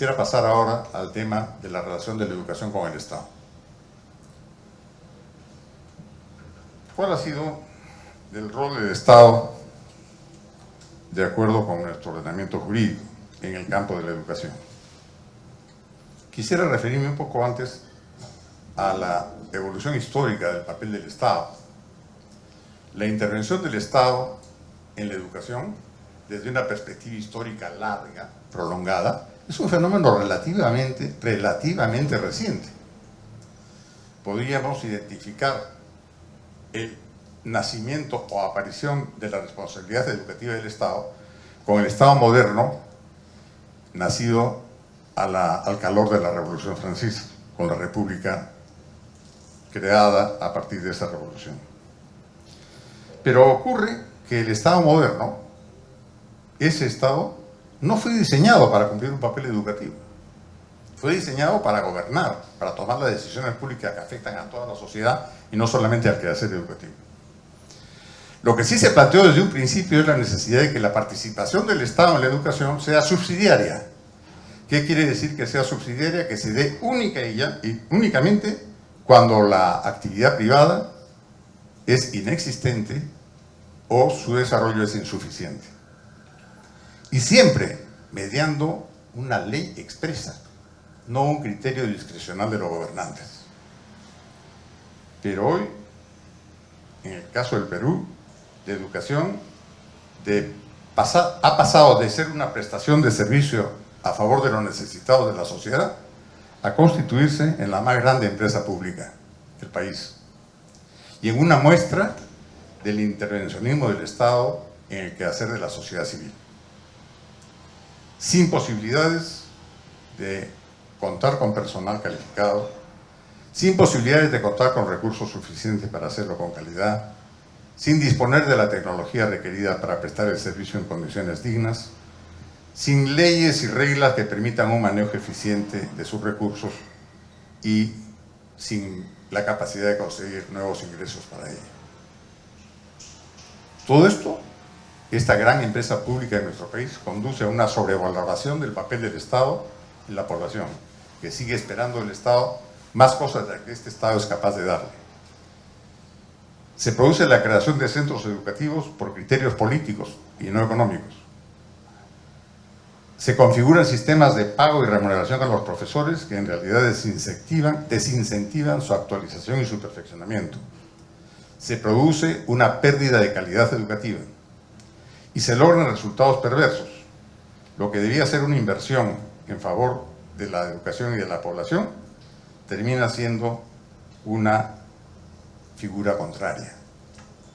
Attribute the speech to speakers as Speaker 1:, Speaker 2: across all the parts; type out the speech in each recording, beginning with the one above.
Speaker 1: quisiera pasar ahora al tema de la relación de la educación con el Estado. ¿Cuál ha sido el rol del Estado de acuerdo con nuestro ordenamiento jurídico en el campo de la educación? Quisiera referirme un poco antes a la evolución histórica del papel del Estado. La intervención del Estado en la educación, desde una perspectiva histórica larga, prolongada, es un fenómeno relativamente reciente. Podríamos identificar el nacimiento o aparición de la responsabilidad educativa del Estado con el Estado moderno, nacido al calor de la Revolución Francesa, con la República creada a partir de esa revolución. Pero ocurre que el Estado moderno, ese Estado, no fue diseñado para cumplir un papel educativo. Fue diseñado para gobernar, para tomar las decisiones públicas que afectan a toda la sociedad y no solamente al quehacer educativo. Lo que sí se planteó desde un principio es la necesidad de que la participación del Estado en la educación sea subsidiaria. ¿Qué quiere decir que sea subsidiaria? Que se dé únicamente cuando la actividad privada es inexistente o su desarrollo es insuficiente. Y siempre mediando una ley expresa, no un criterio discrecional de los gobernantes. Pero hoy, en el caso del Perú, la educación ha pasado de ser una prestación de servicio a favor de los necesitados de la sociedad a constituirse en la más grande empresa pública del país. Y en una muestra del intervencionismo del Estado en el quehacer de la sociedad civil. Sin posibilidades de contar con personal calificado, sin posibilidades de contar con recursos suficientes para hacerlo con calidad, sin disponer de la tecnología requerida para prestar el servicio en condiciones dignas, sin leyes y reglas que permitan un manejo eficiente de sus recursos y sin la capacidad de conseguir nuevos ingresos para ello. Todo esto, esta gran empresa pública de nuestro país, conduce a una sobrevaloración del papel del Estado en la población, que sigue esperando del Estado más cosas de las que este Estado es capaz de darle. Se produce la creación de centros educativos por criterios políticos y no económicos. Se configuran sistemas de pago y remuneración a los profesores que en realidad desincentivan su actualización y su perfeccionamiento. Se produce una pérdida de calidad educativa y se logran resultados perversos. Lo que debía ser una inversión en favor de la educación y de la población termina siendo una figura contraria,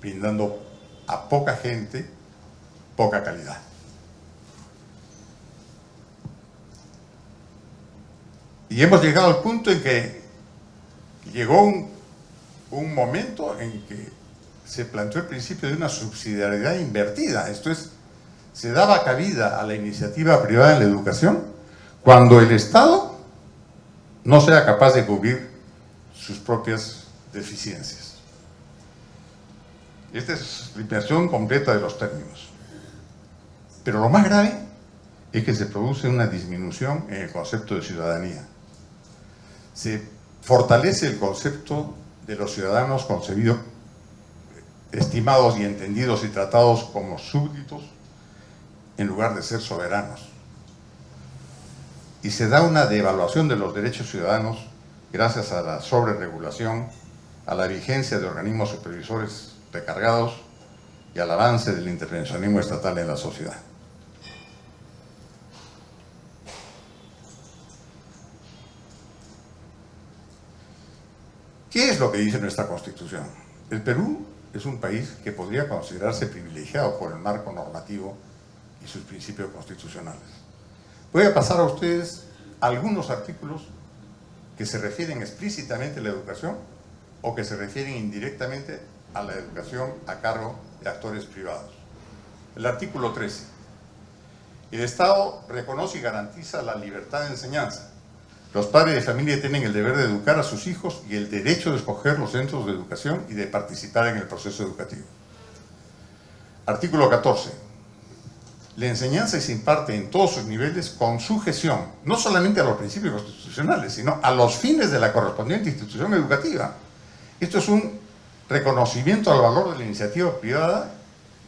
Speaker 1: brindando a poca gente poca calidad. Y hemos llegado al punto en que llegó un momento en que se planteó el principio de una subsidiariedad invertida. Esto es, se daba cabida a la iniciativa privada en la educación cuando el Estado no sea capaz de cubrir sus propias deficiencias. Esta es la inversión completa de los términos. Pero lo más grave es que se produce una disminución en el concepto de ciudadanía. Se fortalece el concepto de los ciudadanos concebidos, estimados y entendidos y tratados como súbditos en lugar de ser soberanos. Y se da una devaluación de los derechos ciudadanos gracias a la sobreregulación, a la vigencia de organismos supervisores recargados y al avance del intervencionismo estatal en la sociedad. ¿Qué es lo que dice nuestra Constitución? El Perú es un país que podría considerarse privilegiado por el marco normativo y sus principios constitucionales. Voy a pasar a ustedes algunos artículos que se refieren explícitamente a la educación o que se refieren indirectamente a la educación a cargo de actores privados. El artículo 13. El Estado reconoce y garantiza la libertad de enseñanza. Los padres de familia tienen el deber de educar a sus hijos y el derecho de escoger los centros de educación y de participar en el proceso educativo. Artículo 14. la enseñanza se imparte en todos sus niveles con sujeción, no solamente a los principios constitucionales, sino a los fines de la correspondiente institución educativa. Esto es un reconocimiento al valor de la iniciativa privada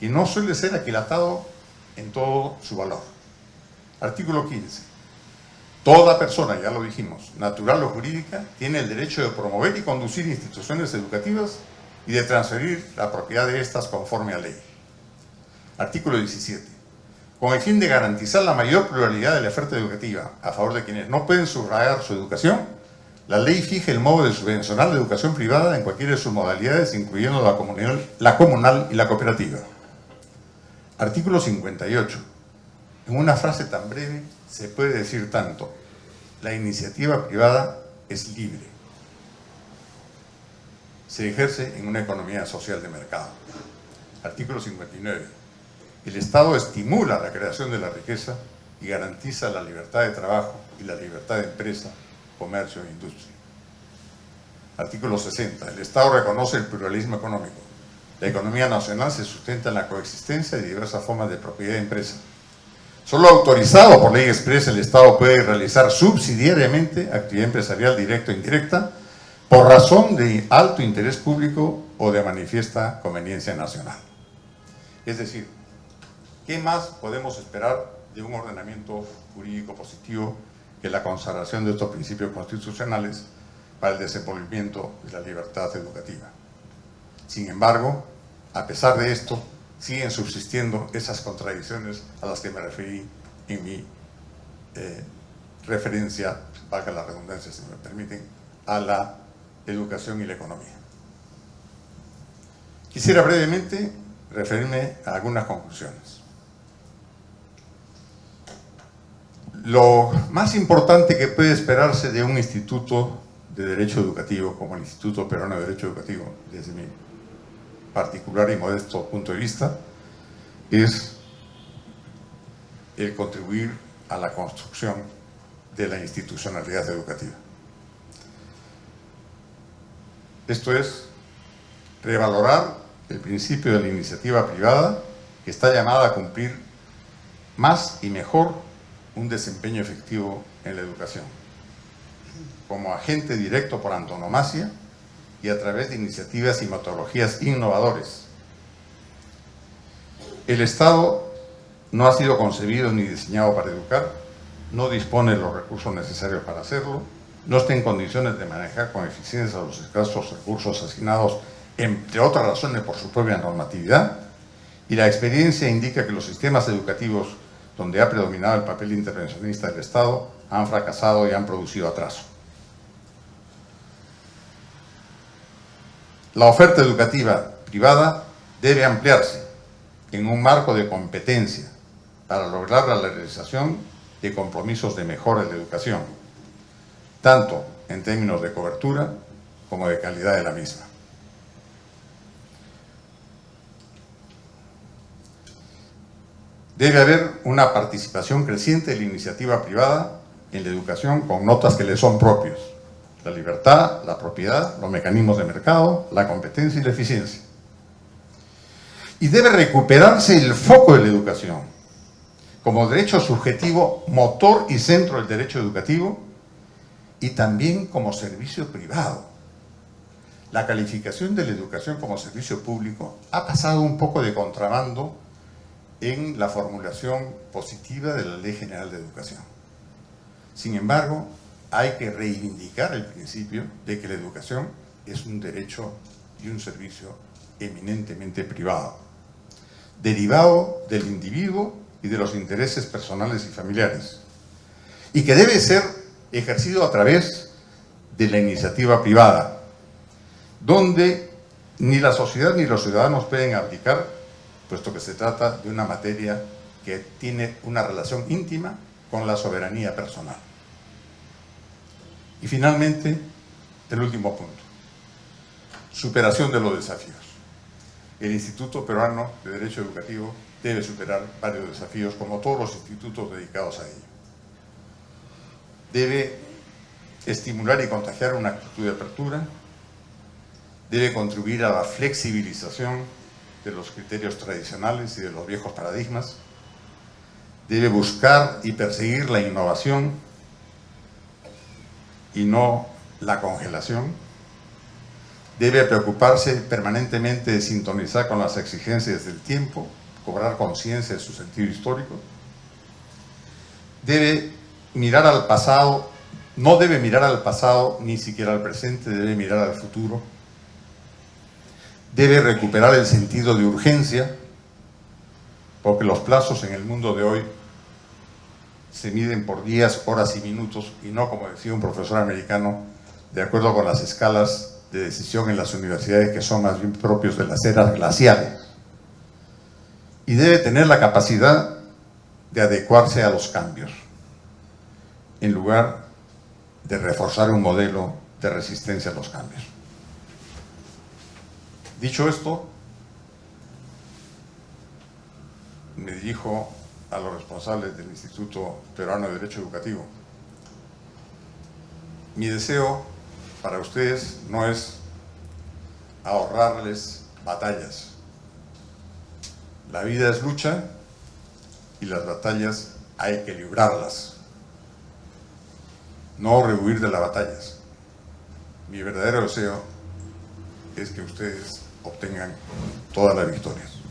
Speaker 1: y no suele ser aquilatado en todo su valor. Artículo 15. Toda persona, ya lo dijimos, natural o jurídica, tiene el derecho de promover y conducir instituciones educativas y de transferir la propiedad de estas conforme a ley. Artículo 17. Con el fin de garantizar la mayor pluralidad de la oferta educativa a favor de quienes no pueden sufragar su educación, la ley fija el modo de subvencionar la educación privada en cualquiera de sus modalidades, incluyendo la comunal y la cooperativa. Artículo 58. En una frase tan breve se puede decir tanto: la iniciativa privada es libre. Se ejerce en una economía social de mercado. Artículo 59. El Estado estimula la creación de la riqueza y garantiza la libertad de trabajo y la libertad de empresa, comercio e industria. Artículo 60. El Estado reconoce el pluralismo económico. La economía nacional se sustenta en la coexistencia de diversas formas de propiedad de empresa. Solo autorizado por ley expresa, el Estado puede realizar subsidiariamente actividad empresarial directa o indirecta por razón de alto interés público o de manifiesta conveniencia nacional. Es decir, ¿qué más podemos esperar de un ordenamiento jurídico positivo que la consagración de estos principios constitucionales para el desenvolvimiento de la libertad educativa? Sin embargo, a pesar de esto, siguen subsistiendo esas contradicciones a las que me referí en mi referencia, valga la redundancia si me permiten, a la educación y la economía. Quisiera brevemente referirme a algunas conclusiones. Lo más importante que puede esperarse de un instituto de derecho educativo como el Instituto Peruano de Derecho Educativo, desde mi particular y modesto punto de vista, es el contribuir a la construcción de la institucionalidad educativa. Esto es revalorar el principio de la iniciativa privada, que está llamada a cumplir más y mejor un desempeño efectivo en la educación, como agente directo por antonomasia y a través de iniciativas y metodologías innovadores. El Estado no ha sido concebido ni diseñado para educar, no dispone de los recursos necesarios para hacerlo, no está en condiciones de manejar con eficiencia los escasos recursos asignados, entre otras razones por su propia normatividad, y la experiencia indica que los sistemas educativos donde ha predominado el papel intervencionista del Estado han fracasado y han producido atraso. La oferta educativa privada debe ampliarse en un marco de competencia para lograr la realización de compromisos de mejora de la educación, tanto en términos de cobertura como de calidad de la misma. Debe haber una participación creciente de la iniciativa privada en la educación con notas que le son propios: la libertad, la propiedad, los mecanismos de mercado, la competencia y la eficiencia. Y debe recuperarse el foco de la educación como derecho subjetivo, motor y centro del derecho educativo, y también como servicio privado. La calificación de la educación como servicio público ha pasado un poco de contrabando en la formulación positiva de la Ley General de Educación. Sin embargo, hay que reivindicar el principio de que la educación es un derecho y un servicio eminentemente privado, derivado del individuo y de los intereses personales y familiares, y que debe ser ejercido a través de la iniciativa privada, donde ni la sociedad ni los ciudadanos pueden abdicar, puesto que se trata de una materia que tiene una relación íntima con la soberanía personal. Y finalmente, el último punto: superación de los desafíos. El Instituto Peruano de Derecho Educativo debe superar varios desafíos, como todos los institutos dedicados a ello. Debe estimular y contagiar una actitud de apertura, debe contribuir a la flexibilización de los criterios tradicionales y de los viejos paradigmas, debe buscar y perseguir la innovación y no la congelación. Debe preocuparse permanentemente de sintonizar con las exigencias del tiempo, cobrar conciencia de su sentido histórico. Debe mirar al pasado, no debe mirar al pasado ni siquiera al presente, debe mirar al futuro. Debe recuperar el sentido de urgencia, porque los plazos en el mundo de hoy se miden por días, horas y minutos, y no, como decía un profesor americano, de acuerdo con las escalas de decisión en las universidades que son más bien propios de las eras glaciales. Y debe tener la capacidad de adecuarse a los cambios, en lugar de reforzar un modelo de resistencia a los cambios. Dicho esto, me dirijo a los responsables del Instituto Peruano de Derecho Educativo. Mi deseo para ustedes no es ahorrarles batallas. La vida es lucha y las batallas hay que librarlas, no rehuir de las batallas. Mi verdadero deseo es que ustedes obtengan todas las victorias.